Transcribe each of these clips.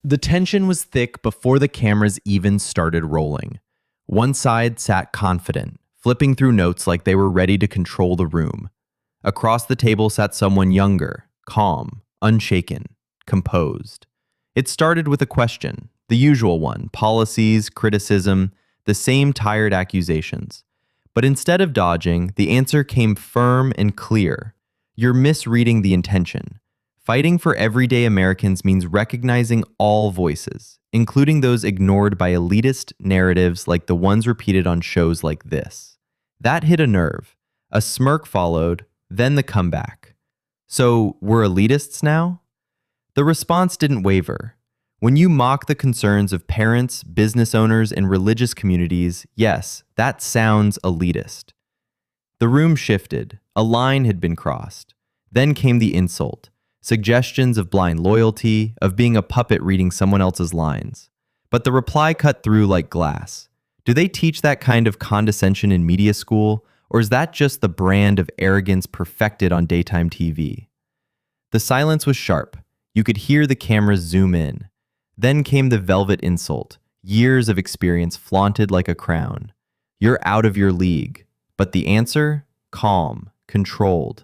The tension was thick before the cameras even started rolling. One side sat confident, flipping through notes like they were ready to control the room. Across the table sat someone younger, calm, unshaken, composed. It started with a question, the usual one: policies, criticism, the same tired accusations. But instead of dodging, the answer came firm and clear. You're misreading the intention. Fighting for everyday Americans means recognizing all voices, including those ignored by elitist narratives like the ones repeated on shows like this. That hit a nerve. A smirk followed, then the comeback. So, we're elitists now? The response didn't waver. When you mock the concerns of parents, business owners, and religious communities, yes, that sounds elitist. The room shifted. A line had been crossed. Then came the insult. Suggestions of blind loyalty, of being a puppet reading someone else's lines. But the reply cut through like glass. Do they teach that kind of condescension in media school, or is that just the brand of arrogance perfected on daytime TV? The silence was sharp. You could hear the cameras zoom in. Then came the velvet insult, years of experience flaunted like a crown. You're out of your league. But the answer? Calm, controlled.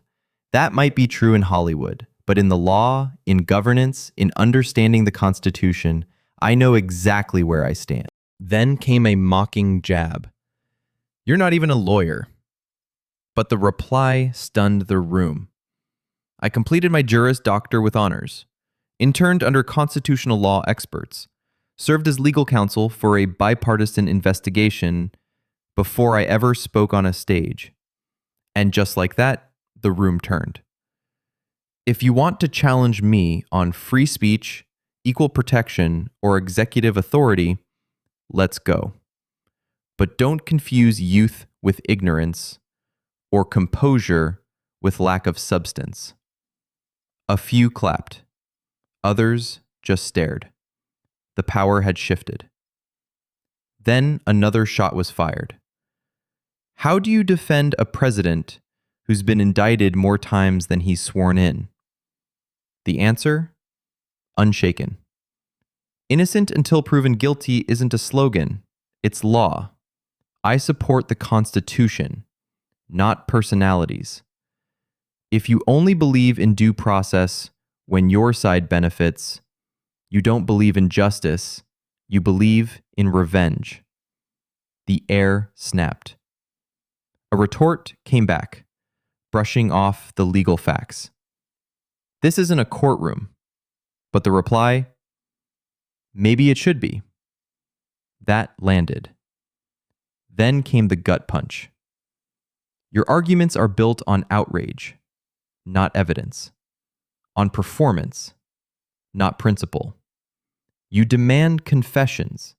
That might be true in Hollywood. But in the law, in governance, in understanding the Constitution, I know exactly where I stand. Then came a mocking jab. You're not even a lawyer. But the reply stunned the room. I completed my Juris Doctor with honors, interned under constitutional law experts, served as legal counsel for a bipartisan investigation before I ever spoke on a stage. And just like that, the room turned. If you want to challenge me on free speech, equal protection, or executive authority, let's go. But don't confuse youth with ignorance or composure with lack of substance. A few clapped. Others just stared. The power had shifted. Then another shot was fired. How do you defend a president who's been indicted more times than he's sworn in? The answer? Unshaken. Innocent until proven guilty isn't a slogan, it's law. I support the Constitution, not personalities. If you only believe in due process when your side benefits, you don't believe in justice, you believe in revenge. The air snapped. A retort came back, brushing off the legal facts. This isn't a courtroom. But the reply? Maybe it should be. That landed. Then came the gut punch. Your arguments are built on outrage, not evidence. On performance, not principle. You demand confessions,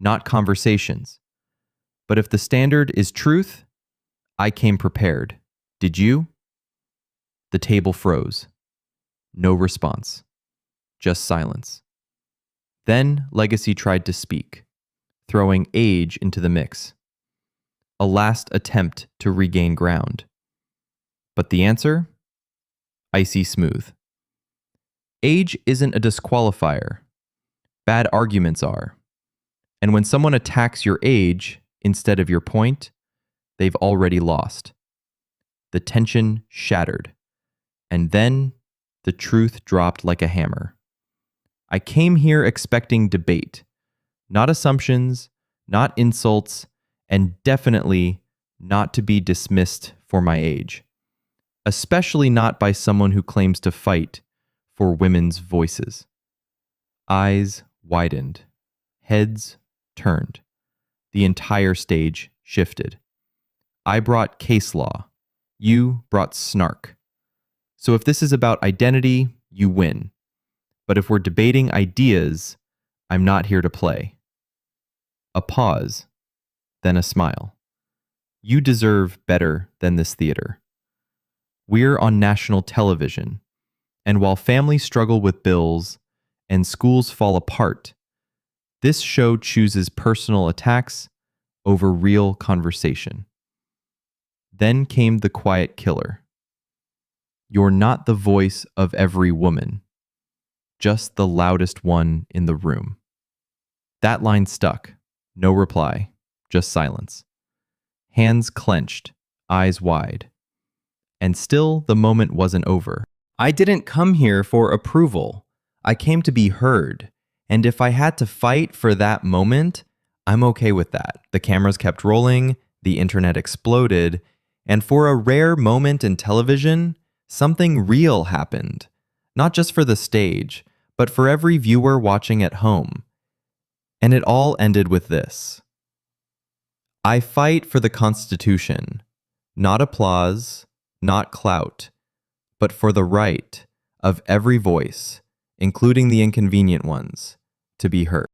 not conversations. But if the standard is truth, I came prepared. Did you? The table froze. No response. Just silence. Then Legacy tried to speak, throwing age into the mix. A last attempt to regain ground. But the answer? Icy smooth. Age isn't a disqualifier. Bad arguments are. And when someone attacks your age instead of your point, they've already lost. The tension shattered. And then the truth dropped like a hammer. I came here expecting debate, not assumptions, not insults, and definitely not to be dismissed for my age, especially not by someone who claims to fight for women's voices. Eyes widened, heads turned. The entire stage shifted. I brought case law. You brought snark. So if this is about identity, you win. But if we're debating ideas, I'm not here to play. A pause, then a smile. You deserve better than this theater. We're on national television, and while families struggle with bills and schools fall apart, this show chooses personal attacks over real conversation. Then came the quiet killer. You're not the voice of every woman. just the loudest one in the room. That line stuck. No reply, just silence. Hands clenched, eyes wide. And still, the moment wasn't over. I didn't come here for approval. I came to be heard. And if I had to fight for that moment, I'm okay with that. The cameras kept rolling, the internet exploded, and for a rare moment in television, something real happened. Not just for the stage, but for every viewer watching at home. And it all ended with this. I fight for the Constitution, not applause, not clout, but for the right of every voice, including the inconvenient ones, to be heard.